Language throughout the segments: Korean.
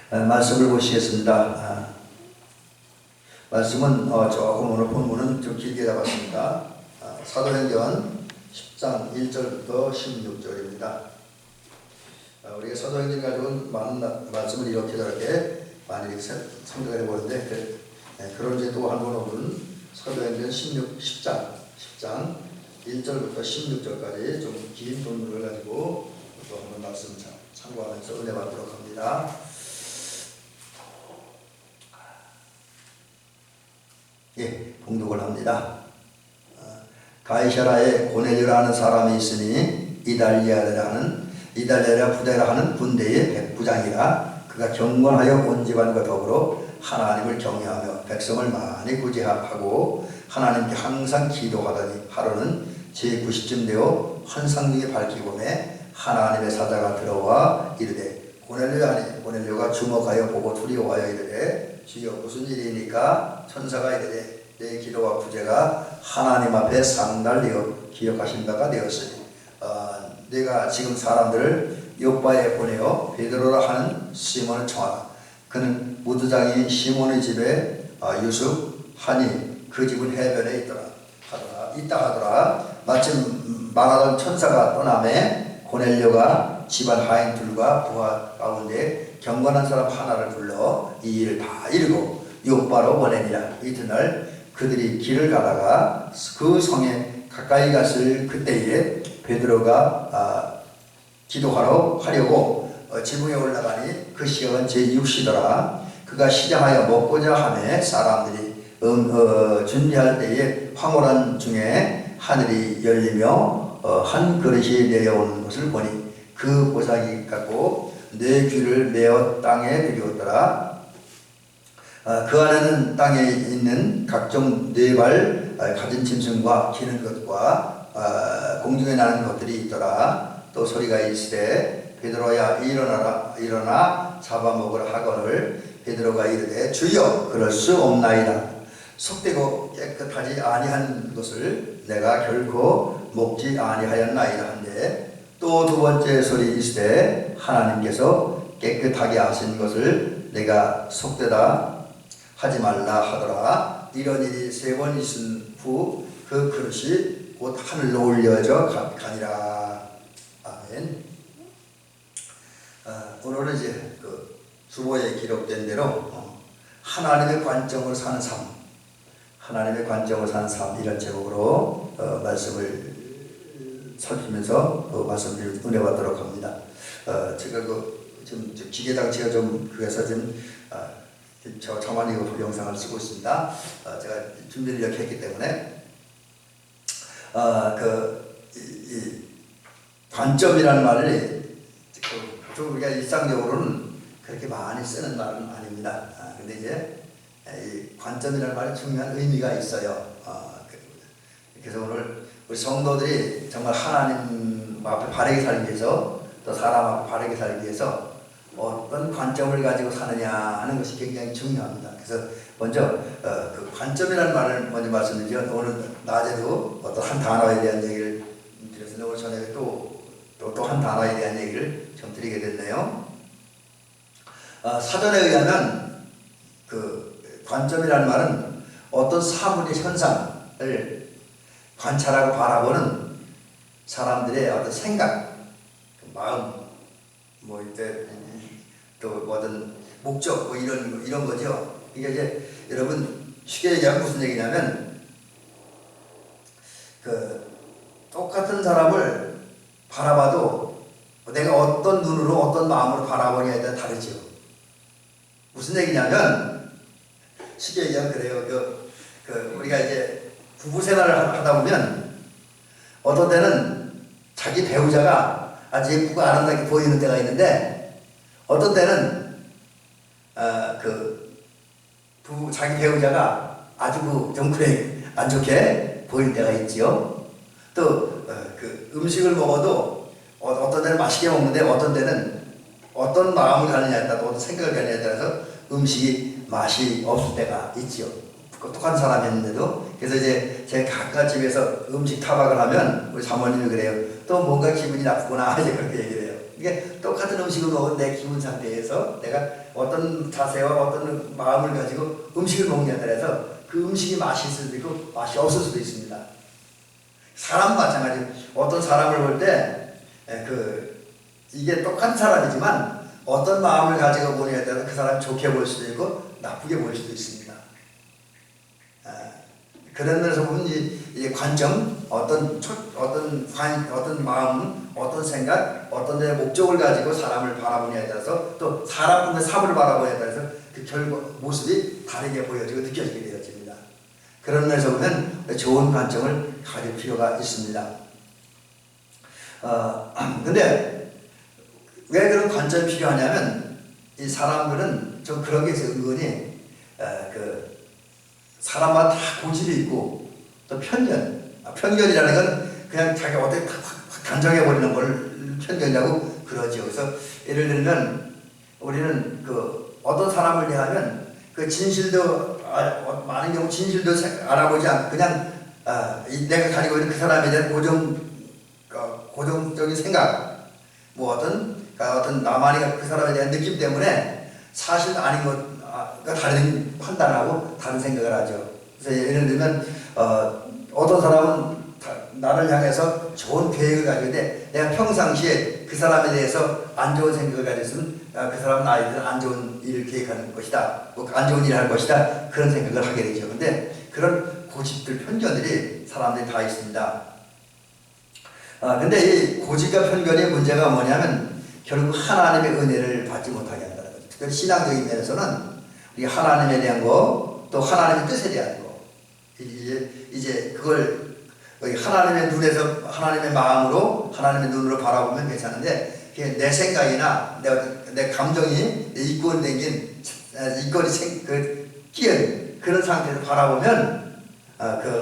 말씀을 보시겠습니다. 말씀은 조금 오늘 본문은 좀 길게 잡았습니다. 사도행전 10장 1절부터 16절입니다. 우리가 사도행전 가지고 많은 말씀을 이렇게 저렇게 많이 생각을 해보는데 그런 이제 또 한 번 오는 사도행전 10장 1절부터 16절까지 좀 긴 본문을 가지고 또 한 번 말씀 참고하면서 은혜 받도록 합니다. 봉독을 합니다. 가이사라에 고넬료라는 사람이 있으니 이달리아라 부대라 하는 군대의 백부장이라. 그가 경건하여 온 집안과 더불어 하나님을 경외하며 백성을 많이 구제하고 하나님께 항상 기도하더니 하루는 제9시쯤 되어 환상 중에 밝히고매 하나님의 사자가 들어와 이르되 고넬료가 주목하여 보고 두려워하여 이르되 주여 무슨 일이니까? 천사가 이르되 내 기도와 구제가 하나님 앞에 상달되어 기억하신 바가 되었으니 내가 지금 사람들을 요빠에 보내어 베드로라 하는 시몬을 청하라. 그는 무드장인 시몬의 집에 유숙하니 그 집은 해변에 있다 하더라. 마침 말하던 천사가 떠나매 고넬료가 집안 하인들과 부하 가운데 경건한 사람 하나를 불러 이 일을 다 이루고 요빠로 보내니라. 이튿날 그들이 길을 가다가 그 성에 가까이 갔을 그때에 베드로가 기도하려고 지붕에 올라가니 그 시각은 제6시더라. 그가 시장하여 먹고자 하매 사람들이 준비할 때에 황홀한 중에 하늘이 열리며 한 그릇이 내려오는 것을 보니 그 보자기 같고 네 귀를 메어 땅에 들이었더라. 그 안에는 땅에 있는 각종 네 발 가진 짐승과 기는 것과 공중에 나는 것들이 있더라. 또 소리가 있으되 베드로야 일어나 잡아먹으라 하거늘 베드로가 이르되 주여 그럴 수 없나이다. 속되고 깨끗하지 아니한 것을 내가 결코 먹지 아니하였나이다 한데 또 두 번째 소리 있으되 하나님께서 깨끗하게 하신 것을 내가 속되다 하지 말라 하더라. 이런 일이 3번 있은 후 그 그릇이 곧 하늘로 올려져 가니라. 아멘. 오늘은 이제 그 주보에 기록된 대로 하나님의 관점으로 사는 삶, 하나님의 관점으로 사는 삶 이런 제목으로 말씀을 살피면서 말씀을 은혜 받도록 합니다. 제가 지금 기계 장치가 좀 그래서 저만 이거 영상을 쓰고 있습니다. 제가 준비를 이렇게 했기 때문에 이 관점이라는 말을 좀 우리가 일상적으로는 그렇게 많이 쓰는 말은 아닙니다. 근데 이제 이 관점이라는 말이 중요한 의미가 있어요. 그래서 오늘 우리 성도들이 정말 하나님 앞에 바르게 살기 위해서 또 사람 앞에 바르게 살기 위해서 어떤 관점을 가지고 사느냐 하는 것이 굉장히 중요합니다. 그래서 먼저 그 관점이라는 말을 먼저 말씀드리죠. 오늘 낮에도 어떤 한 단어에 대한 얘기를 드렸는데 오늘 저녁에 또 한 단어에 대한 얘기를 좀 드리게 됐네요. 사전에 의하면 그 관점이라는 말은 어떤 사물의 현상을 관찰하고 바라보는 사람들의 어떤 생각, 마음, 또 뭐든 목적 이런 거죠. 이게 이제 여러분 쉽게 얘기하면 무슨 얘기냐면 그 똑같은 사람을 바라봐도 내가 어떤 눈으로 어떤 마음으로 바라보냐에 따라 다르죠. 무슨 얘기냐면 쉽게 얘기하면 그래요. 우리가 이제 부부 생활을 하다 보면 어떤 때는 자기 배우자가 아주 예쁘고 아름답게 보이는 때가 있는데 어떤 때는 자기 배우자가 아주 정크레 안 좋게 보이는 때가 있지요. 또 그 음식을 먹어도 어떤 때는 맛있게 먹는데 어떤 때는 어떤 마음을 가느냐에 따라 어떤 생각을 가느냐에 따라서 음식이 맛이 없을 때가 있지요. 똑같은 사람이었는데도. 그래서 이제 제가 각각 집에서 음식 타박을 하면 우리 사모님이 그래요. 또 뭔가 기분이 나쁘구나 이제 그렇게 얘기를 해요. 이게 똑같은 음식을 먹은 내 기분 상태에서 내가 어떤 자세와 어떤 마음을 가지고 음식을 먹느냐에 따라서 그 음식이 맛이 있을 수도 있고 맛이 없을 수도 있습니다. 사람 마찬가지. 어떤 사람을 볼 때 이게 똑같은 사람이지만 어떤 마음을 가지고 보느냐에 따라 그 사람이 좋게 보일 수도 있고 나쁘게 보일 수도 있습니다. 그런 면에서 보면 이 관점, 어떤 마음, 어떤 생각, 어떤 내 목적을 가지고 사람을 바라보느냐에 따라서 또 사람의 삶을 바라보느냐에 따라서 그 결국 모습이 다르게 보여지고 느껴지게 되어집니다. 그런 면에서 보면 좋은 관점을 가질 필요가 있습니다. 근데 왜 그런 관점이 필요하냐면 이 사람들은 좀 그런 게 있어요. 은근히 사람마다 다 고집이 있고 또 편견이라는 건 그냥 자기 어떻게 단정해버리는 걸 편견이라고 그러죠. 그래서 예를 들면 우리는 어떤 사람을 대하면 그 진실도 많은 경우 진실도 알아보지 않고 그냥 내가 가지고 있는 그 사람에 대한 고정적인 생각, 뭐 어떤 나만의 그 사람에 대한 느낌 때문에 사실 아닌 것과 다른 판단하고 다른 생각을 하죠. 그래서 예를 들면 어떤 사람은 나를 향해서 좋은 계획을 가지고 있는데 내가 평상시에 그 사람에 대해서 안 좋은 생각을 가지고 있으면 그 사람은 나에 대해서 안 좋은 일을 계획하는 것이다, 안 좋은 일을 할 것이다, 그런 생각을 하게 되죠. 근데 그런 고집들, 편견들이 사람들이 다 있습니다. 근데 이 고집과 편견의 문제가 뭐냐면 결국 하나님의 은혜를 받지 못하게 한다는 거죠. 특별히 신앙적인 면에서는 우리 하나님에 대한 거, 또 하나님의 뜻에 대한 거, 이제 그걸 하나님의 눈에서, 하나님의 마음으로, 하나님의 눈으로 바라보면 괜찮은데, 그게 내 생각이나 내 감정이 이권이 끼은 그런 상태에서 바라보면,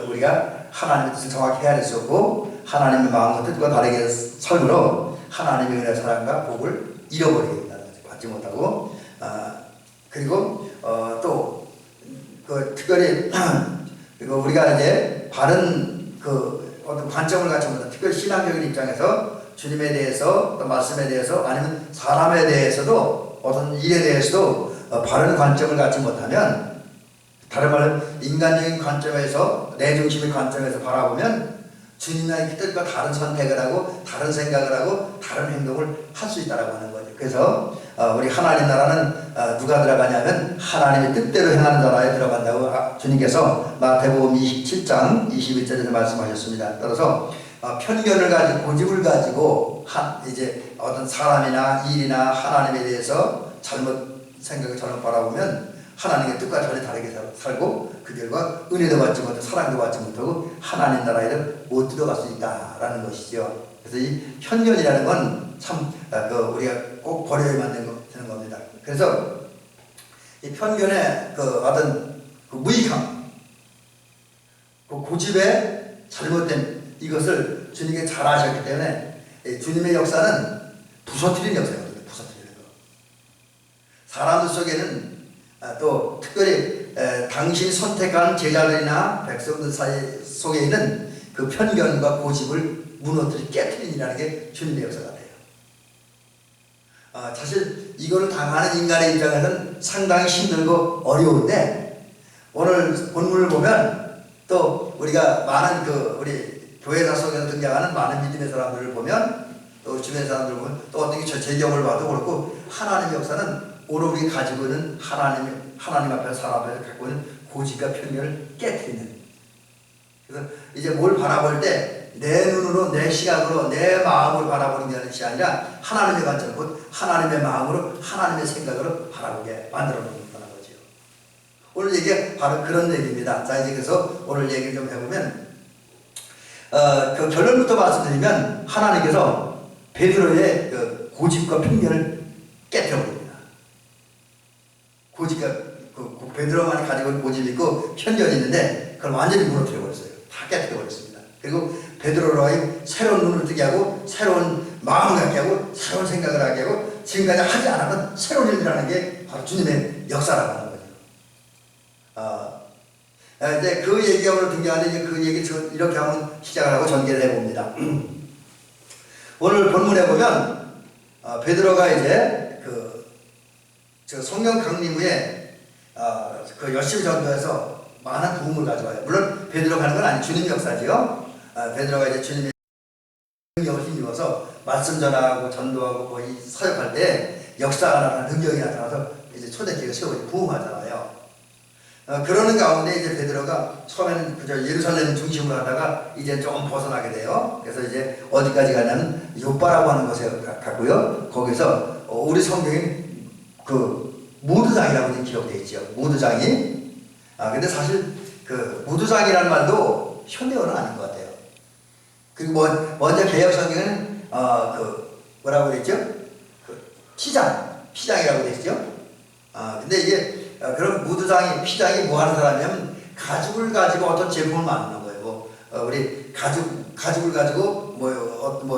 우리가 하나님의 뜻을 정확히 헤아릴 수 없고, 하나님의 마음과 뜻과 다르게 살므로 하나님의 은혜, 사랑과 복을 잃어버리게 된다는 거죠. 받지 못하고, 그리고 또 특별히 그리고 우리가 이제 바른 어떤 관점을 갖지 못한, 특별히 신앙적인 입장에서 주님에 대해서, 또 말씀에 대해서, 아니면 사람에 대해서도, 어떤 일에 대해서도 바른 관점을 갖지 못하면, 다른 말로 인간적인 관점에서, 내 중심의 관점에서 바라보면 주님의 뜻과 다른 선택을 하고 다른 생각을 하고 다른 행동을 할 수 있다라고 하는 거죠. 그래서 우리 하나님 나라는 누가 들어가냐면 하나님의 뜻대로 행하는 나라에 들어간다고 주님께서 마태복음 27장 21절에서 말씀하셨습니다. 따라서 편견을 가지고 고집을 가지고 이제 어떤 사람이나 일이나 하나님에 대해서 잘못 생각을 잘못 바라보면 하나님의 뜻과 전혀 다르게 살고 그 결과 은혜도 받지 못하고 사랑도 받지 못하고 하나님 나라에는 못 들어갈 수 있다라는 것이죠. 그래서 이 편견이라는 건 참 우리가 꼭 버려야만 되는 겁니다. 그래서 이 편견의 어떤 무익함, 고집의 잘못된 이것을 주님께 잘 아셨기 때문에 주님의 역사는 부서뜨리는 역사거든요. 부서뜨리는 거. 사람들 속에는 또 특별히 당신이 선택한 제자들이나 백성들 사이 속에 있는 그 편견과 고집을 깨트리는 게 주님의 역사 같아요. 사실 이거를 당하는 인간의 입장에서는 상당히 힘들고 어려운데, 오늘 본문을 보면 또 우리가 많은 우리 교회사 속에서 등장하는 많은 믿음의 사람들을 보면, 또 주변 사람들을 보면, 또 어떻게 제 경험을 봐도 그렇고, 하나님의 역사는 오로리 가지고 있는 하나님 앞에 사람 앞에서 갖고 있는 고집과 편견을 깨트리는. 그래서 이제 뭘 바라볼 때 내 눈으로, 내 시각으로, 내 마음으로 바라보는 것이 아니라 하나님의 관점, 곧 하나님의 마음으로, 하나님의 생각으로 바라보게 만들어 놓는다는 거죠. 오늘 얘기가 바로 그런 얘기입니다. 자, 이제 그래서 오늘 얘기를 좀 해보면, 그 결론부터 말씀드리면 하나님께서 베드로의 고집과 편견을 깨뜨려버립니다. 고집과 베드로만이 가지고 있는 고집이 있고 편견이 있는데 그걸 완전히 무너뜨려버렸어요. 다 깨뜨려버렸습니다. 그리고 베드로로 하여금 새로운 눈을 뜨게 하고 새로운 마음을 갖게 하고 새로운 생각을 하게 하고 지금까지 하지 않았던 새로운 일이라는 게 바로 주님의 역사라고 하는 거죠. 이제 그 얘기가 오늘 등장하는데, 이제 그 얘기 이렇게 한번 시작을 하고 전개를 해봅니다. 오늘 본문에 보면 베드로가 이제 저 성령 강림 후에 그 열심히 전도해서 많은 부흥을 가져와요. 물론 베드로가 하는 건 아니 주님 역사지요. 베드로가 이제 주님의 능력을 힘입어서 말씀 전하고 전도하고 거의 사역할 때 역사가 나타나 능력이 나타나서 이제 초대교회가 세워지고 부흥하잖아요. 그러는 가운데 이제 베드로가 처음에는 그저 예루살렘 중심으로 하다가 이제 조금 벗어나게 돼요. 그래서 이제 어디까지 가냐면 요빠라고 하는 곳에 갔고요. 거기서 우리 성경에 그 무드장이라고 기록되어 있죠. 무드장이. 근데 사실 그 무드장이라는 말도 현대어는 아닌 것 같아요. 그리고 먼저 개혁 성경에는 뭐라고 되어 있죠? 피장이라고 되어 있죠. 근데 이게 그럼 무드장이 피장이 뭐 하는 사람이냐면 가죽을 가지고 어떤 제품을 만드는 거예요. 우리 가죽을 가지고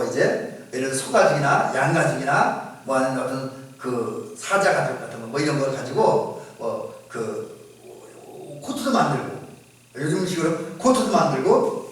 이제 예를 들어 소가죽이나 양가죽이나 뭐 하는 어떤 그 사자 가죽 같은 거 뭐 이런 걸 가지고 코트도 만들고 요즘식으로 코트도 만들고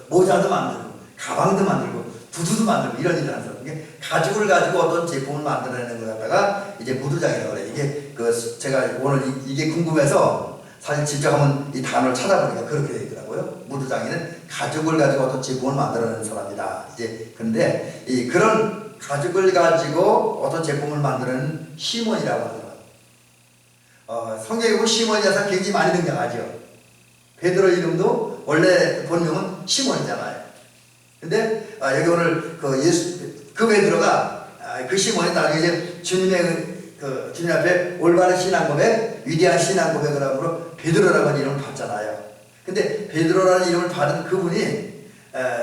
모자도 만들고 가방도 만들고 구두도 만들고 이런 일을 하는 사람. 이게 가죽을 가지고 어떤 제품을 만들어내는 걸 갖다가 이제 무드장이라고 그래요. 이게 제가 오늘 이게 궁금해서 사실 직접 한번 이 단어를 찾아보니까 그렇게 되어 있더라고요. 무드장이는 가죽을 가지고 어떤 제품을 만들어내는 사람이다. 이제 그런데 그런 가죽을 가지고 어떤 제품을 만드는 시몬이라고 하더라고요. 성경에 보면 시몬이라서 굉장히 많이 등장하죠. 베드로 이름도 원래 본명은 시몬이잖아요. 근데 여기 오늘 그 베드로가 그 시몬이 나중에 이제 주님의 주님 앞에 올바른 신앙 고백, 위대한 신앙 고백을 함으로 베드로라고 하는 이름을 받잖아요. 근데 베드로라는 이름을 받은 그분이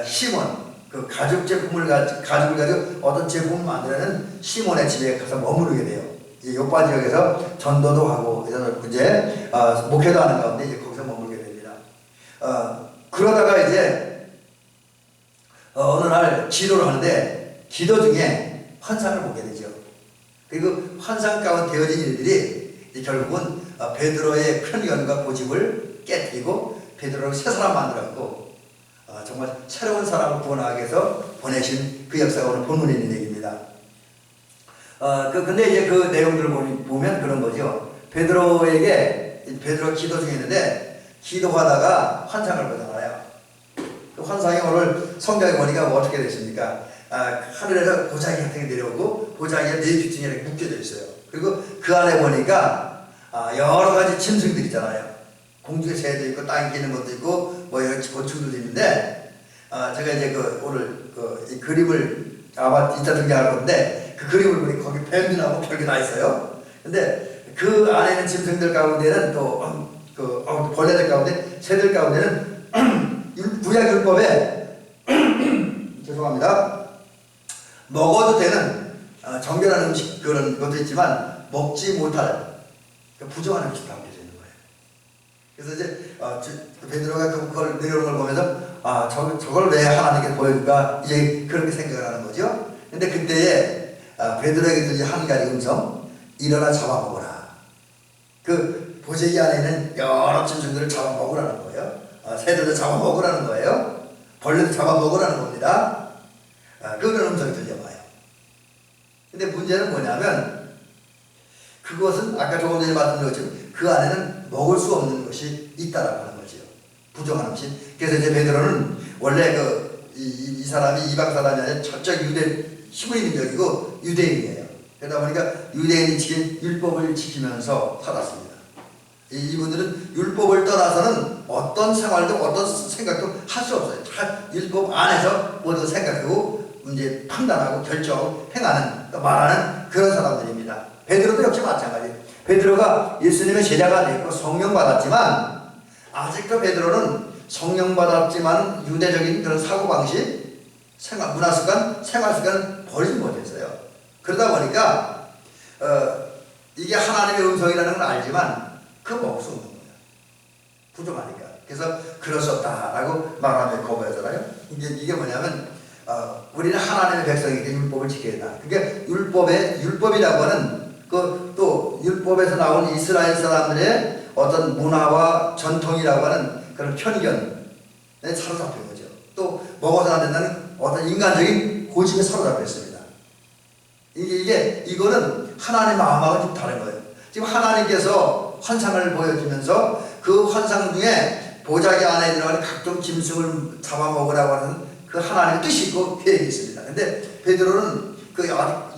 시몬, 그 가죽을 가지고 어떤 제품을 만들어내는 시몬의 집에 가서 머무르게 돼요. 이제 요파 지역에서 전도도 하고 이제 목회도 하는 가운데 이제 거기서 머무르게 됩니다. 그러다가 이제 어느 날 기도를 하는데 기도 중에 환상을 보게 되죠. 그리고 환상 가운데 되어진 일들이 결국은 베드로의 편견과 고집을 깨뜨리고 베드로를 새 사람 만들었고 정말 새로운 사람을 구원하기 위해서 보내신 그 역사가 오늘 본문에 있는 얘기입니다. 근데 이제 그 내용들을 보면 그런 거죠. 베드로가 기도 중에 있는데 기도하다가 환상을 보잖아요. 그 환상이 오늘 성경에 보니까 뭐 어떻게 됐습니까? 하늘에서 보자기 같은 게 내려오고 보자기가 네 귀퉁이에 이렇게 묶여져 있어요. 그리고 그 안에 보니까 여러 가지 짐승들 있잖아요. 공중에 새도 있고 땅에 기는 것도 있고 뭐 여러 곤충들도 있는데 제가 이제 오늘 이 그림을 아마 이따 등장할 건데 그 그림을 보니 거기 뱀이나고 별게 다 있어요. 근데 그 안에 있는 짐승들 가운데는 또 벌레들 가운데 새들 가운데는 구약 율법에 죄송합니다. 먹어도 되는 정결한 음식 그런 것도 있지만 먹지 못할 부정한 음식 담겨져 있는 거예요. 그래서 이제 베드로가 그걸 내려오는 걸 보면서 저걸 왜 하나님께 보여줄까 이제 그렇게 생각을 하는 거죠. 근데 그때에 베드로에게 들린 한 가지 음성, 일어나 잡아먹어라. 그 보재기 안에 있는 여러 짐승들을 잡아먹으라는 거예요. 새들도 잡아먹으라는 거예요. 벌레도 잡아먹으라는 겁니다. 그런 음성이 들려와요. 근데 문제는 뭐냐면 그것은 아까 조금 전에 말씀드렸지만 그 안에는 먹을 수 없는 것이 있다라고 하는 거지요. 부정한 음식. 그래서 이제 베드로는 원래 이 사람이 이방 사람이 아니라 철저히 히브리 민족이고 유대인이에요. 그러다 보니까 유대인이 지킨 율법을 지키면서 살았습니다. 이분들은 율법을 떠나서는 어떤 생활도 어떤 생각도 할 수 없어요. 다 율법 안에서 모두 생각하고 이제 판단하고 결정하고 행하는 말하는 그런 사람들입니다. 베드로도 역시 마찬가지. 베드로가 예수님의 제자가 됐고 성령 받았지만 아직도 베드로는 성령 받았지만 유대적인 그런 사고방식, 문화습관, 생활습관을 버리지 못했어요. 그러다 보니까 이게 하나님의 음성이라는 걸 알지만 그거 먹을 수 없는 거예요. 부족하니까. 그래서 그럴 수 없다라고 말하면 거부하잖아요. 이게 뭐냐면 우리는 하나님의 백성이기 때문에 율법을 지켜야 된다. 그게 율법이라고 하는 또 율법에서 나온 이스라엘 사람들의 어떤 문화와 전통이라고 하는 그런 편견에 사로잡힌 거죠. 또 먹어서 안 된다는 어떤 인간적인 고집에 사로잡혀 있습니다. 이거는 하나님의 마음하고 좀 다른 거예요. 지금 하나님께서 환상을 보여주면서 그 환상 중에 보자기 안에 들어가는 각종 짐승을 잡아먹으라고 하는 그 하나님의 뜻이 있고 계획이 있습니다. 근데 베드로는 그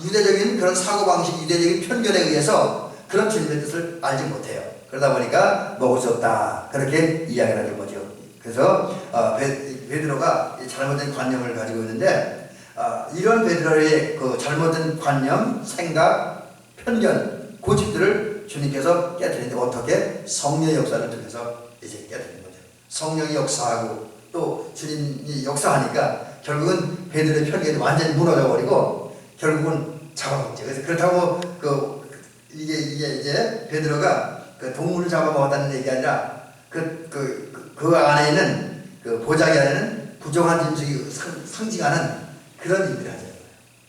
유대적인 그런 사고방식, 유대적인 편견에 의해서 그런 주님의 뜻을 알지 못해요. 그러다 보니까 먹을 수 없다. 그렇게 이야기를 하는 거죠. 그래서 베드로가 잘못된 관념을 가지고 있는데 이런 베드로의 그 잘못된 관념, 생각, 편견, 고집들을 주님께서 깨뜨리는데 어떻게? 성령의 역사를 통해서 이제 깨뜨리는 거죠. 성령이 역사하고 또 주님이 역사하니까 결국은 베드로의 편견이 완전히 무너져 버리고 결국은 잡아먹죠. 그래서 그렇다고 이게 이제 베드로가 그 동물을 잡아먹었다는 얘기 아니라 그 안에 있는 그 보자기 안에는 부정한 짐승이 상징하는 그런 일들을 하잖아요.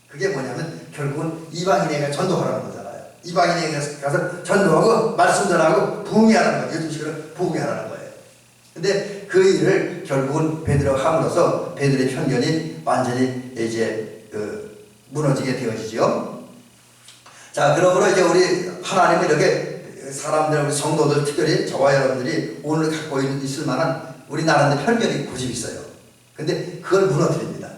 그게 뭐냐면 결국은 이방인에게 전도하라는 거잖아요. 이방인에게 가서 전도하고 말씀 전하고 부흥하라는 거예요. 요즘 식으로 부흥하라는 거예요. 근데 그 일을 결국은 베드로가 함으로써 베드로의 편견이 완전히 이제 무너지게 되어지죠. 자, 그러므로 이제 우리 하나님은 이렇게 사람들, 우리 성도들, 특별히 저와 여러분들이 오늘 갖고 있을 만한 우리 나라의 편견이 고집이 있어요. 근데 그걸 무너뜨립니다.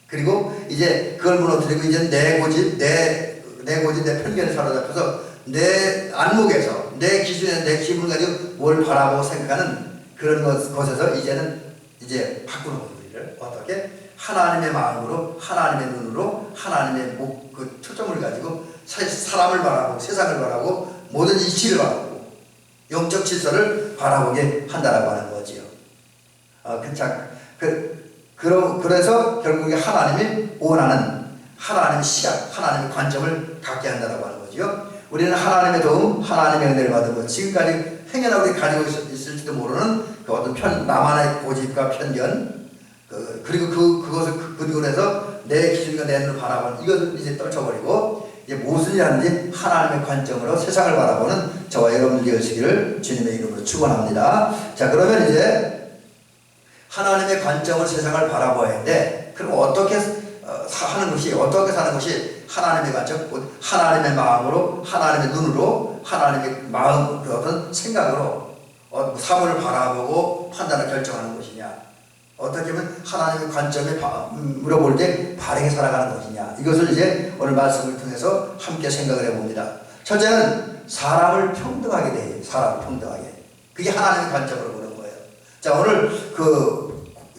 그리고 이제 그걸 무너뜨리고 이제 내 고집, 내 편견에 사로잡혀서 내 안목에서 내 기준에 내 기분을 가지고 뭘 바라보고 생각하는 그런 것에서 이제는 이제 바꾸는 거예요. 우리를 어떻게? 하나님의 마음으로, 하나님의 눈으로, 하나님의 그 초점을 가지고 사람을 바라보고 세상을 바라보고 모든 이치를 바라보고 영적 질서를 바라보게 한다라고 하는 거지요. 그래서 결국에 하나님이 원하는 하나님의 시각, 하나님의 관점을 갖게 한다라고 하는 거지요. 우리는 하나님의 도움, 하나님의 은혜를 받은 것, 지금까지 행여나 우리 가지고 있을지도 모르는 그 어떤 나만의 고집과 편견, 그리고 그것을 근거로 해서 내 기준과 내 눈을 바라보는 이것을 이제 떨쳐버리고 이제 무슨 일 하는지 하나님의 관점으로 세상을 바라보는 저와 여러분들이 되시기를 주님의 이름으로 축원합니다. 자, 그러면 이제 하나님의 관점으로 세상을 바라봐야 하는데 그럼 어떻게 하는 것이, 어떻게 사는 것이 하나님의 관점, 하나님의 마음으로, 하나님의 눈으로, 하나님의 마음, 그 어떤 생각으로 사물을 바라보고 판단을 결정하는 것이냐, 어떻게 하면 하나님의 관점에 물어볼 때 바르게 살아가는 것이냐, 이것을 이제 오늘 말씀을 통해서 함께 생각을 해봅니다. 첫째는 사람을 평등하게 돼, 사람을 평등하게. 그게 하나님의 관점으로 보는 거예요. 자, 오늘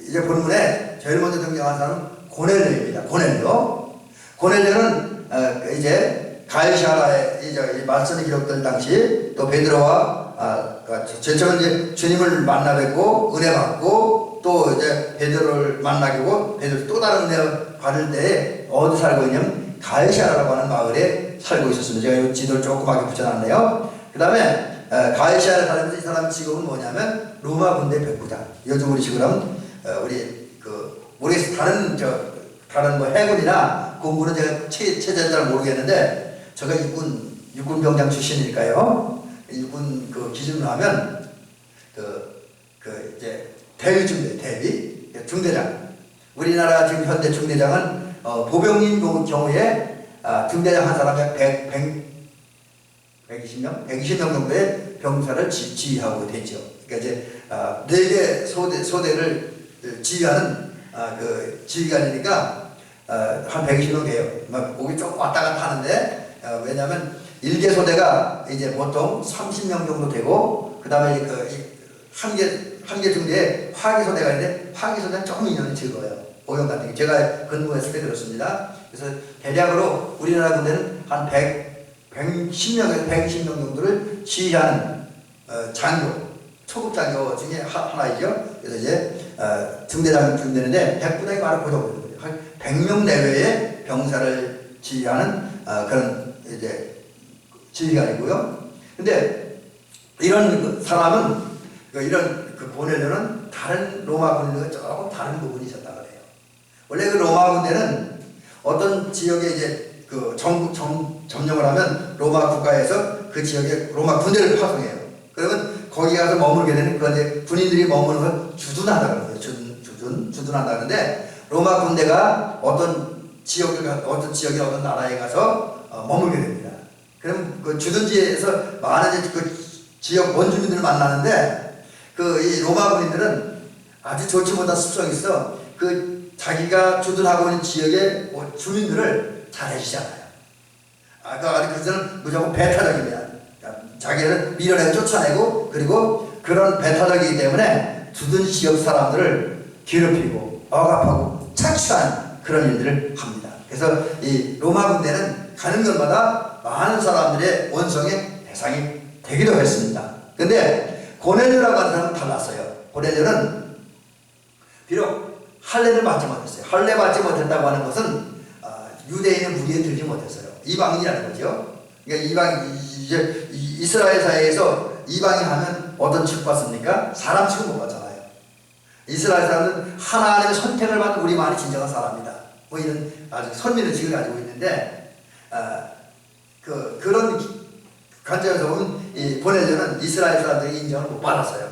이제 본문에 제일 먼저 등장한 사람은 고넬료입니다. 고넬료는 이제 가이사라의 이제 말씀이 기록된 당시 또 베드로와 제일 처음 이제 주님을 만나 뵙고 은혜 받고 또 이제 베드로를 만나고 베드로 또 다른 은혜 받을 때에 어디 살고 있냐면 가이사라라고 하는 마을에 살고 있었습니다. 제가 이 지도를 조그맣게 붙여놨네요. 그 다음에 가이사라에 살면서 이 사람 직업은 뭐냐면 로마 군대 백부장. 요즘 우리 식으로 하면 모르겠어요. 다른 뭐 해군이나 공군은 제가 체제를 잘 모르겠는데 제가 육군 병장 출신이니까요. 육군 그 기준으로 하면 이제 대위 중대장. 우리나라 지금 현대 중대장은 보병인 경우에 중대장 한 사람이 120명 정도의 병사를 지휘하고 되죠. 그러니까 이제 4개 소대를 지휘하는 그 지휘관이니까 한 120명 돼요. 막 목이 조금 왔다 갔다 하는데 왜냐하면 1개 소대가 이제 보통 30명 정도 되고 그 다음에 한 개 중대에 화기 소대가 있는데 화기 소대는 조금 인원이 적어요. 오형 같은 게 제가 근무했을 때 그렇습니다. 그래서 대략으로 우리나라 군대는 한 110명에서 120명 정도를 지휘하는 장교, 초급 장교 중에 하나이죠. 그래서 이제 중대장이 되는데 백부장이 바로 그 정도예요. 한 100명 내외의 병사를 지휘하는 그런 이제 지휘관이고요. 근데 이런 사람은 이런 고넬료는 다른 로마 군대와 조금 다른 부분이 있었다 그래요. 원래 그 로마 군대는 어떤 지역에 이제 점령을 하면 로마 국가에서 그 지역에 로마 군대를 파송해요. 그러면 거기 가서 머물게 되는 그런데 군인들이 머무는 걸 주둔한다 그러거든요. 주둔한다 그러는데 로마 군대가 어떤 어떤 지역에 어떤 나라에 가서 머물게 됩니다. 그럼 그 주둔지에서 많은 그 지역 원주민들을 만나는데 이 로마 군인들은 아주 좋지 못한 습성이 있어 그 자기가 주둔하고 있는 지역의 주민들을 잘 해주지 않아요. 아까 그들은 무조건 배타적입니다. 자기를 밀어내고 쫓아내고 그리고 그런 배타적이기 때문에 주둔 지역 사람들을 괴롭히고 억압하고 착취한 그런 일들을 합니다. 그래서 이 로마 군대는 가는 곳마다 많은 사람들의 원성의 대상이 되기도 했습니다. 근데 고넬료라고 하는 사람은 달랐어요. 고넬료는 비록 할례를 받지 못했어요. 할례 받지 못했다고 하는 것은 유대인의 무리에 들지 못했어요. 이방인이라는 거죠. 그러니까 이제 이스라엘 사회에서 이방인 하면 어떤 취급 받습니까? 사람 취급 못 받잖아요. 이스라엘 사람은 하나님의 선택을 받은 우리만이 진정한 사람이다. 뭐 이런 아주 선민의 직을 가지고 있는데 그런 관점에서 보면 이 고넬료는 이스라엘 사람들이 인정을 못 받았어요.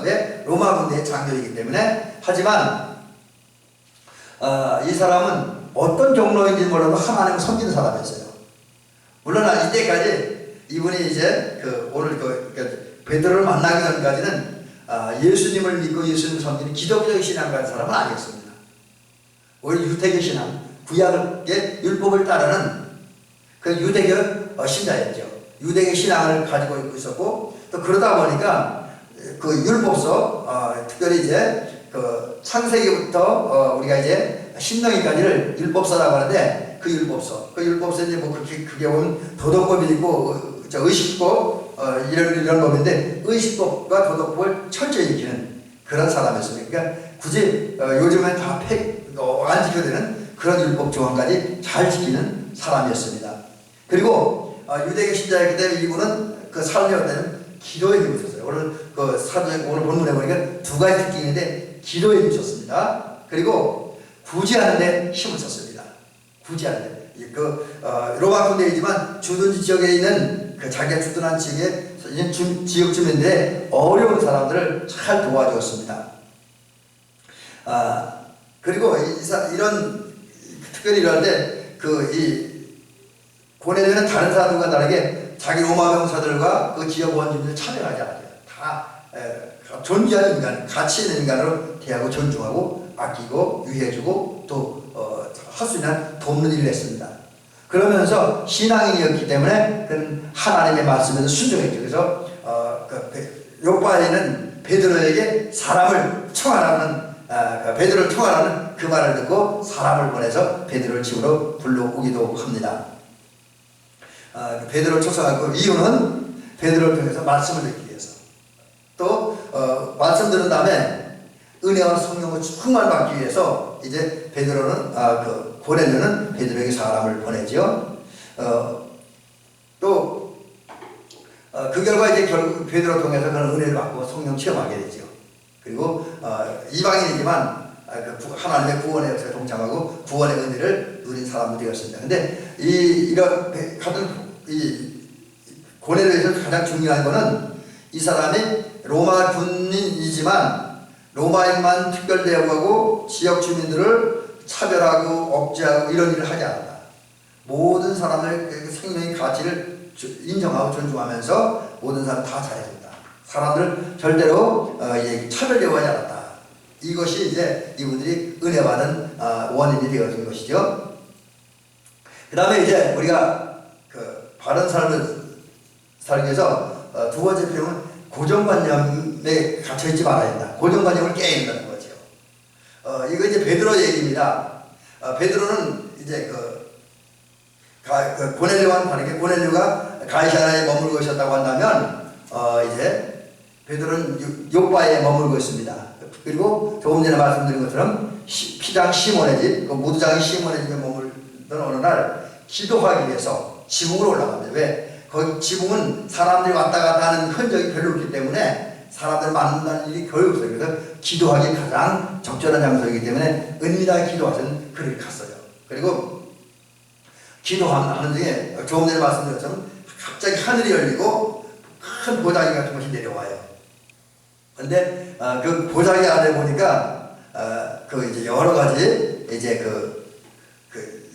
왜? 로마 군대의 장교이기 때문에. 하지만 이 사람은 어떤 경로인지 몰라도 하나님을 섬기는 사람이었어요. 물론 이때까지 이분이 이제 오늘 베드로를 만나기 전까지는 예수님을 믿고 예수님을 섬기는 기독교적 신앙을 가진 사람은 아니었습니다. 오히려 유대교 신앙, 구약의 율법을 따르는 그 유대교 신자였죠. 유대교 신앙을 가지고 있었고 또 그러다 보니까 그 율법서 특별히 이제 창세기부터 우리가 이제 신명기까지를 율법서라고 하는데 그 율법서 이제 뭐 그게 보면 도덕법이 있고 의식법 이런 법인데 의식법과 도덕법을 철저히 지키는 그런 사람이었습니다. 그러니까 굳이 요즘엔 다 안 지켜야 되는 그런 율법 조항까지 잘 지키는 사람이었습니다. 그리고 유대교 신자였기 때문에 이분은 그 삶의 어떤 기도에 힘을 썼어요. 오늘 본문에 보니까 두 가지 특징이 있는데 기도에 힘을 썼습니다. 그리고 구제하는 데 힘을 썼습니다. 구제하는 데. 로마 군대이지만 주둔지 지역에 있는 자기가 주둔한 지역의 지역 주민들의 어려운 사람들을 잘 도와주었습니다. 그리고 이런 특별히 이럴 때 이 고넬료는 다른 사람들과 다르게 자기 로마 병사들과 그 지역 원주민들 참여하지 않아요. 다 존귀한 인간, 가치 있는 인간으로 대하고 존중하고 아끼고 유해주고 또 할 수 있는 돕는 일을 했습니다. 그러면서 신앙인이었기 때문에 그는 하나님의 말씀에서 순종했죠. 그래서 요바에는 베드로에게 사람을 청하라는 베드로를 청하라는 그 말을 듣고 사람을 보내서 베드로를 집으로 불러오기도 합니다. 베드로를 초청하고 이유는 베드로를 통해서 말씀을 듣기 위해서 또 말씀 들은 다음에 은혜와 성령을 충만 받기 위해서 이제 베드로는 고넬료는 베드로에게 사람을 보내죠. 또 그 결과 이제 결국 베드로 통해서 그런 은혜를 받고 성령 체험하게 되죠. 그리고 이방인이지만 하나님의 구원의 역사에 동참하고 구원의 은혜를 누린 사람도 되었습니다. 근데 이런 같은 고넬료에서 가장 중요한 것은 이 사람이 로마 군인이지만 로마인만 특별 대우하고 지역 주민들을 차별하고 억제하고 이런 일을 하지 않았다. 모든 사람의 생명의 가치를 인정하고 존중하면서 모든 사람 다 잘해준다. 사람들 절대로 차별 대우하지 않았다. 이것이 이제 이분들이 은혜 받은 원인이 되어진 것이죠. 그 다음에 이제 우리가 바른 삶을 살기 위해서 두 번째 필요는 고정관념에 갇혀있지 말아야 된다. 고정관념을 깨야 된다는 거죠. 이거 이제 베드로 얘기입니다. 베드로는 이제 고넬료와는 다르게 고넬료가 가이사랴에 머물고 있었다고 한다면 이제 베드로는 요바에 머물고 있습니다. 그리고 조금 전에 말씀드린 것처럼 피장 시몬의 집, 무두장이 시몬의 집에 머물던 어느 날 기도하기 위해서 지붕으로 올라갑니다. 왜? 거기 지붕은 사람들이 왔다 갔다 하는 흔적이 별로 없기 때문에 사람들 만난다는 일이 거의 없어요. 그래서 기도하기 가장 적절한 장소이기 때문에 은밀하게 기도하는 그를 갔어요. 그리고 기도하는 중에 조금 전에 말씀드린 것처럼 갑자기 하늘이 열리고 큰 보자기 같은 것이 내려와요. 근데 그 보자기 안에 보니까 이제 여러 가지 이제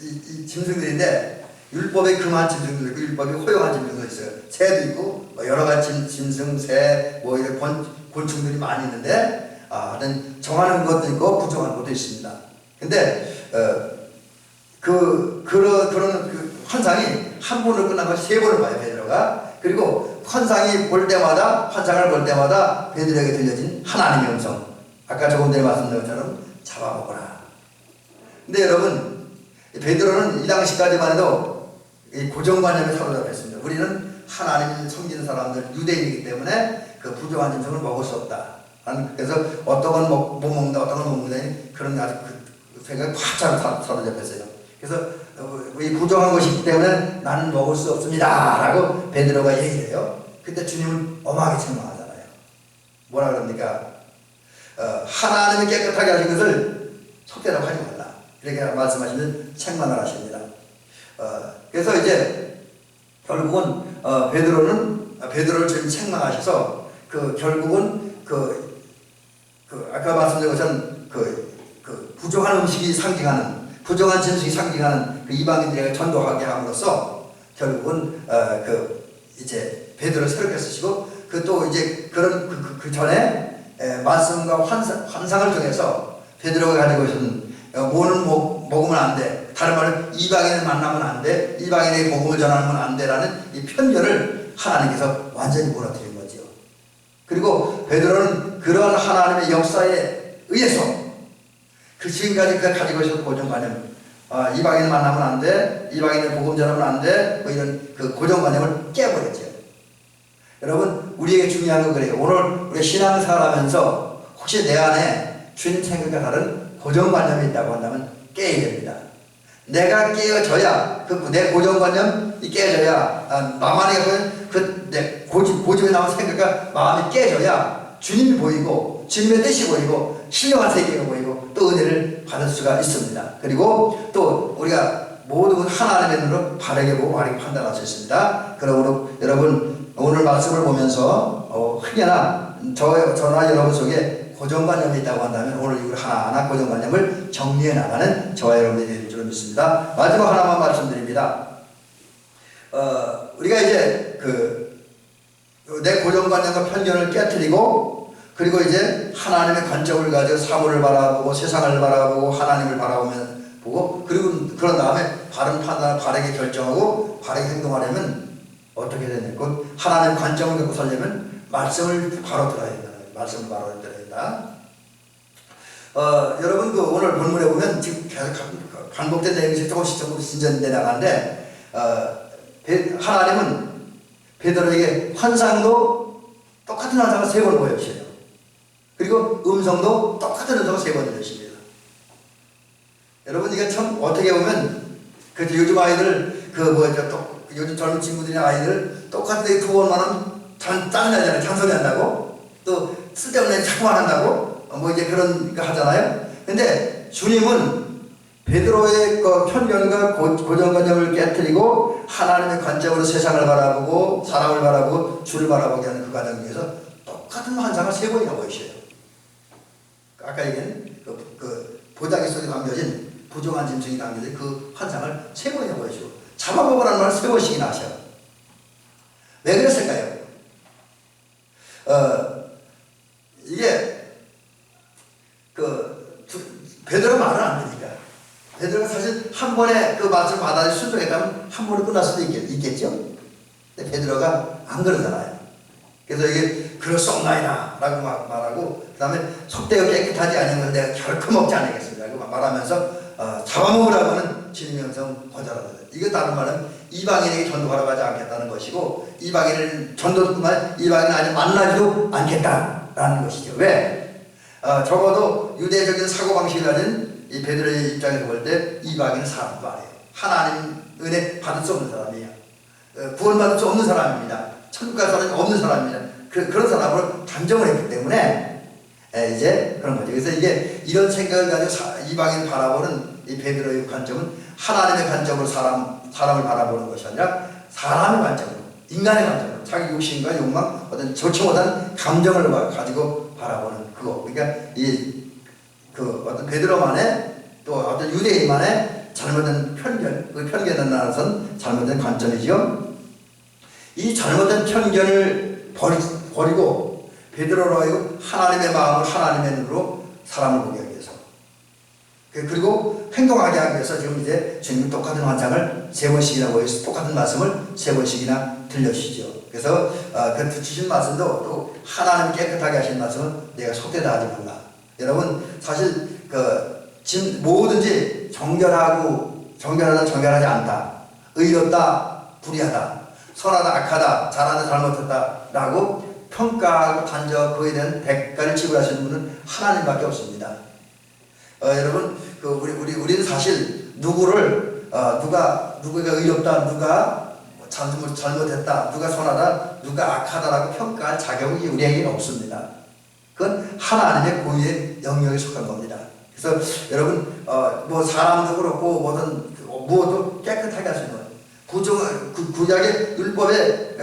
이 짐승들인데 율법에 금한 짐승도 있고 율법에 허용한 짐승도 있어요. 새도 있고 뭐 여러 가지 짐승, 새, 뭐 이런 곤충들이 많이 있는데 정하는 것도 있고 부정하는 것도 있습니다. 근데 그런 그 환상이 한 번으로 끝나면 세 번을 봐요, 베드로가. 그리고 환상을 볼 때마다 베드로에게 들려진 하나님의 음성. 아까 조금 전에 말씀드린 것처럼 잡아먹어라. 근데 여러분, 베드로는 이 당시까지만 해도 이 고정관념에 사로잡혔습니다. 우리는 하나님을 섬기는 사람들, 유대인이기 때문에 그 부정한 짐승을 먹을 수 없다. 그래서 어떤 건 못 먹는다, 어떤 건 못 먹는다, 그런 아주 그 생각이 꽉 사로잡혔어요. 그래서 이 부정한 것이기 때문에 나는 먹을 수 없습니다 라고 베드로가 얘기를 해요. 그때 주님은 엄하게 책망하잖아요. 뭐라 그럽니까? 하나님이 깨끗하게 하신 것을 속되라고 하지 말라, 이렇게 말씀하시면 책망을 하십니다. 그래서 이제 결국은 베드로를 주님 책망하셔서 결국은 아까 말씀드린 것처럼 부정한 음식이 상징하는, 부정한 짐승이 상징하는 그 이방인들에게 전도하게 함으로써 결국은 이제 베드로를 새롭게 쓰시고 또 이제 그런 그 전에 말씀과 환상을 통해서 베드로가 가지고 있는 뭐는 먹으면 안 돼, 다른 말은 이방인을 만나면 안 돼, 이방인에게 복음을 전하면 안 돼라는 이 편견을 하나님께서 완전히 무너뜨린 거죠. 그리고 베드로는 그런 하나님의 역사에 의해서 그 지금까지 그가 가지고 있었던 고정관념, 이방인을 만나면 안 돼, 이방인을 복음 전하면 안 돼, 뭐 이런 그 고정관념을 깨버렸죠. 여러분, 우리에게 중요한 건 그래요. 오늘 우리 신앙생활하면서 혹시 내 안에 주님 생각과 다른 고정관념이 있다고 한다면 깨야 됩니다. 내가 깨어져야, 내 고정관념이 깨어져야, 나만의 내 고집에 나온 생각과 마음이 깨져야 주님이 보이고, 주님의 뜻이 보이고, 신령한 세계가 보이고, 또 은혜를 받을 수가 있습니다. 그리고 또 우리가 모든 하나님의 눈으로 바르게 보고 바르게 판단할 수 있습니다. 그러므로 여러분, 오늘 말씀을 보면서 혹여나 저나 여러분 속에 고정관념이 있다고 한다면 오늘 이걸 하나하나 고정관념을 정리해 나가는 저와 여러분이 될 줄 믿습니다. 마지막 하나만 말씀드립니다. 우리가 이제 내 고정관념과 편견을 깨트리고, 그리고 이제 하나님의 관점을 가지고 사물을 바라보고 세상을 바라보고 하나님을 바라보면 보고, 그리고 그런 다음에 바른 판단을 바르게 결정하고 바르게 행동하려면 어떻게 해야 되냐? 하나님의 관점을 갖고 살려면 말씀을 바로 들어야 된다. 말씀을 바로 들어야 된다. 여러분, 오늘 본문에 보면 지금 계속 반복된 내용이 조금씩 진전돼 나가는데, 하나님은 베드로에게 환상도 똑같은 환상을 3번 보여주셔요. 그리고 음성도 똑같은 음성을 3번 들으십니다. 여러분, 이게 참 어떻게 보면 요즘 아이들 요즘 젊은 친구들이나 아이들 똑같은 2번만 하면 짜증나잖아요. 잔소리 한다고, 또 쓸데없는 자꾸만 한다고, 뭐 이제 그런 거 하잖아요. 근데 주님은 베드로의 편견과 고정관념을 깨뜨리고 하나님의 관점으로 세상을 바라보고 사람을 바라보고 주를 바라보게 하는 그 과정 중에서 똑같은 환상을 3번이나 보이셔요. 아까 얘기한 보자기 속에 담겨진 부정한 짐승이 담겨진 그 환상을 3번이나 보여주고 잡아먹으라는 말을 3번씩이나 하셔요. 왜 그랬을까요? 이게 베드로가 말을 안 하니까. 베드로가 사실 한 번에 그 말씀을 받아들여 순종했다면 한 번에 끝날 수도 있겠죠? 근데 베드로가 안 그러잖아요. 그래서 이게 그럴 수 없나이다 라고 말하고, 그 다음에 속되어 깨끗하지 않은 걸 내가 결코 먹지 않겠습니다 라고 말하면서 잡아먹으라고 하는 주님의 음성 거절합니다. 이거 다른 말은 이방인에게 전도하러 가지 않겠다는 것이고, 이방인을 전도뿐만 이방인을 아직 만나지도 않겠다라는 것이죠. 왜? 적어도 유대적인 사고방식을 가진 이 베드로의 입장에서 볼 때 이방인은 사람도 아니에요. 하나님 은혜 받을 수 없는 사람이에요. 구원받을 수 없는 사람입니다. 천국 갈 사람이 없는 사람입니다. 그런 사람으로 단정을 했기 때문에 이제 그런 거죠. 그래서 이게 이런 생각을 가지고 이방인을 바라보는 이 베드로의 관점은 하나님의 관점으로 사람을 바라보는 것이 아니라 사람의 관점으로, 인간의 관점으로, 자기 욕심과 욕망, 어떤 좋지 못한 감정을 가지고 바라보는 그거. 그러니까 어떤 베드로만의 또 어떤 유대인만의 잘못된 편견, 그 편견에 나선 잘못된 관점이죠. 이 잘못된 편견을 버리고 베드로로 하여금 하나님의 마음을 하나님의 눈으로 사람을 보게 하기 위해서, 그리고 행동하게 하기 위해서 지금 이제 주님은 똑같은 환상을 세 번씩이나 해서 똑같은 말씀을 세 번씩이나 들려주시죠. 그래서 그 주신 말씀도 또 하나님 깨끗하게 하신 말씀은 내가 속되다 하지 말라. 여러분 사실 뭐든지 정결하다 정결하지 않다, 의롭다 불의하다, 선하다 악하다, 잘하다 잘못했다 라고 평가하고 단정 그에 대한 대가를 지불하시는 분은 하나님밖에 없습니다. 여러분 우리는 사실 누가 의롭다, 누가 잘못했다, 누가 선하다, 누가 악하다라고 평가할 자격이 우리에게는 없습니다. 그건 하나님의 고유의 영역에 속한 겁니다. 그래서 여러분 뭐 사람도 그렇고 무엇도 깨끗하게 하시는 거예요. 구약의 율법에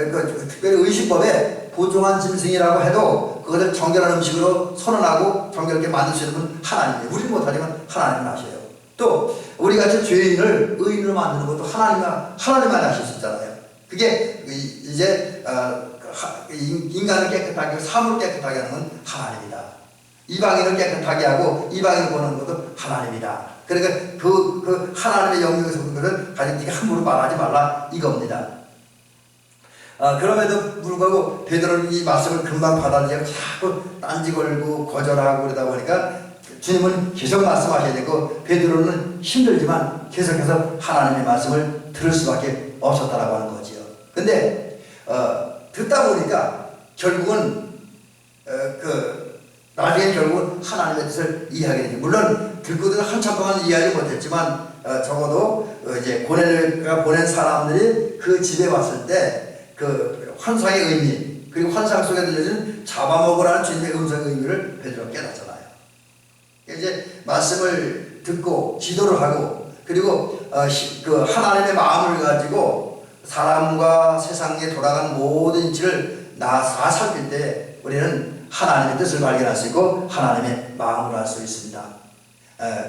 특별히 의식법에 부정한 짐승이라고 해도 그것을 정결한 음식으로 선언하고 정결하게 만들 수 있는 분 하나님이에요. 우리는 못하지만 하나님은 하셔요. 또 우리 같은 죄인을 의인으로 만드는 것도 하나님만 하실 수 있잖아요. 그게 이제 인간을 깨끗하게, 삶을 깨끗하게 하는 건 하나님이다. 이방인을 깨끗하게 하고 이방인을 보는 것도 하나님이다. 그러니까 그 하나님의 영역에서 본 것을 가진 네가 함부로 말하지 말라 이겁니다. 그럼에도 불구하고 베드로는 이 말씀을 금방 받아들이고 자꾸 딴지 걸고 거절하고 그러다 보니까 주님은 계속 말씀하셔야 되고 베드로는 힘들지만 계속해서 하나님의 말씀을 들을 수밖에 없었다라고 하는 거지요. 근데 듣다 보니까 결국은 나중에 결국은 하나님의 뜻을 이해하게 되죠. 물론 듣고는 한참 동안 이해하지 못했지만 적어도 이제 고넬료가 보낸 사람들이 그 집에 왔을 때 그 환상의 의미, 그리고 환상 속에 들려주는 잡아먹으라는 주님의 음성의 의미를 베드로가 깨닫잖아요. 이제 말씀을 듣고 기도를 하고, 그리고 그 하나님의 마음을 가지고 사람과 세상에 돌아간 모든 이치를 다 살필 때 우리는 하나님의 뜻을 발견할 수 있고 하나님의 마음을 알 수 있습니다.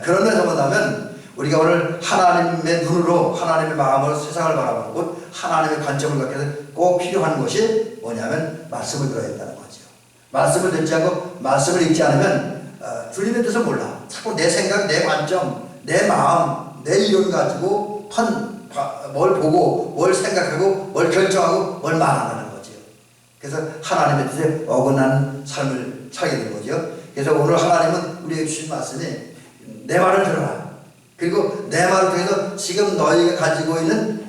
그런 데서 본다면 우리가 오늘 하나님의 눈으로 하나님의 마음으로 세상을 바라보는 것, 하나님의 관점을 갖게 해서 꼭 필요한 것이 뭐냐면 말씀을 들어야 된다는 거죠. 말씀을 듣지 않고 말씀을 읽지 않으면 주님의 뜻을 몰라. 자꾸 내 생각, 내 관점, 내 마음, 내 이론 가지고 뭘 보고 뭘 생각하고 뭘 결정하고 뭘 말한다는 거죠. 그래서 하나님의 뜻에 어긋나는 삶을 살게 되는 거죠. 그래서 오늘 하나님은 우리에게 주신 말씀이 내 말을 들어라. 그리고 내 말을 통해서 지금 너희가 가지고 있는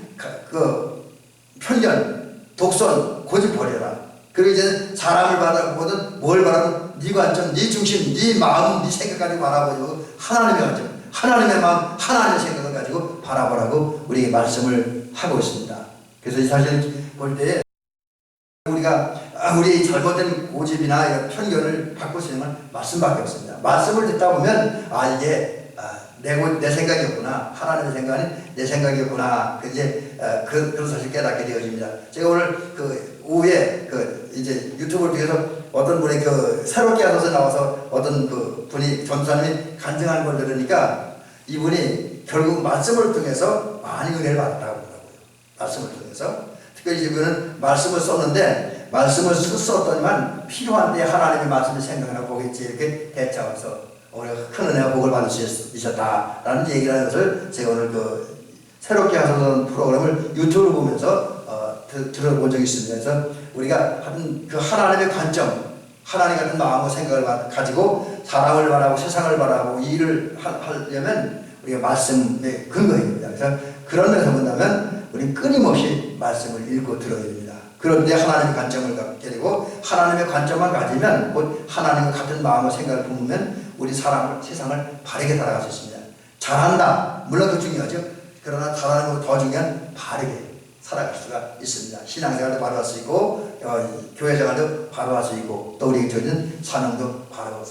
그 편견, 독선, 고집 버려라. 그리고 이제 사람을 바라보든 뭘 바라보든 네 관점, 네 중심, 네 마음, 네 생각 가지고 바라보고 하나님의 관점, 하나님의 마음, 하나님의 생각을 가지고 바라보라고 우리에게 말씀을 하고 있습니다. 그래서 이 사실 볼 때 우리가 우리의 잘못된 고집이나 이런 편견을 바꿀 수 있는 건 말씀밖에 없습니다. 말씀을 듣다 보면 이게 내 생각이었구나, 하나님의 생각이 내 생각이었구나, 그런 사실 깨닫게 되어집니다. 제가 오늘 오후에 이제 유튜브를 통해서 어떤 분이 새롭게 하셔서 나와서 어떤 분이 전사님이 간증하는 걸 들으니까 이분이 결국 말씀을 통해서 많이 은혜를 받았다고 하더라고요. 말씀을 통해서. 특별히 이분은 말씀을 썼는데 말씀을 썼더니만 필요한 때 하나님의 말씀을 생각하고 보겠지 이렇게 대처해서 오늘 큰 은혜와 복을 받을 수 있었다라는 얘기를 하는 것을 제가 오늘 새롭게 하소서 프로그램을 유튜브로 보면서 들어본 적이 있습니다. 그래서 우리가 하여튼 그 하나님의 관점, 하나님 같은 마음과 생각을 가지고 사람을 바라보고 세상을 바라보고 일을 하려면 우리가 말씀의 근거입니다. 그래서 그런 데서 본다면 우리는 끊임없이 말씀을 읽고 들어야 됩니다. 그런데 하나님의 관점을 갖게 되고 하나님의 관점만 가지면 곧 하나님과 같은 마음과 생각을 품으면 우리 세상을 바르게 살아갈 수 있습니다. 잘한다. 물론 그 중요하죠. 그러나 잘하는 것보다 더 중요한 바르게 살아갈 수가 있습니다. 신앙생활도 바로 할 수 있고 교회생활도 바로 할 수 있고 또 우리에게 주어진 사명도 바로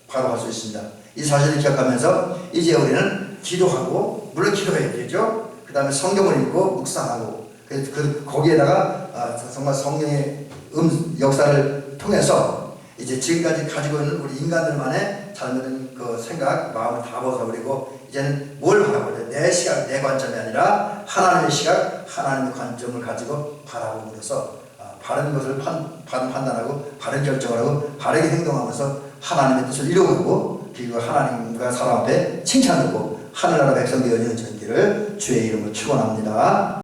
할 수 있습니다. 이 사실을 기억하면서 이제 우리는 기도하고 물론 기도해야 되죠. 그 다음에 성경을 읽고 묵상하고 거기에다가 정말 성령의 역사를 통해서 이제 지금까지 가지고 있는 우리 인간들만의 잘못된 생각, 마음을 다 벗어버리고 이제는 뭘 바라보냐? 내 시각, 내 관점이 아니라 하나님의 시각, 하나님의 관점을 가지고 바라봄으로써 바른 것을 판단하고 바른 결정을 하고 바르게 행동하면서 하나님의 뜻을 이루어가고 그리고 하나님과 사람 앞에 칭찬받고 하늘나라 백성 되어지는 전기를 주의 이름으로 축원합니다.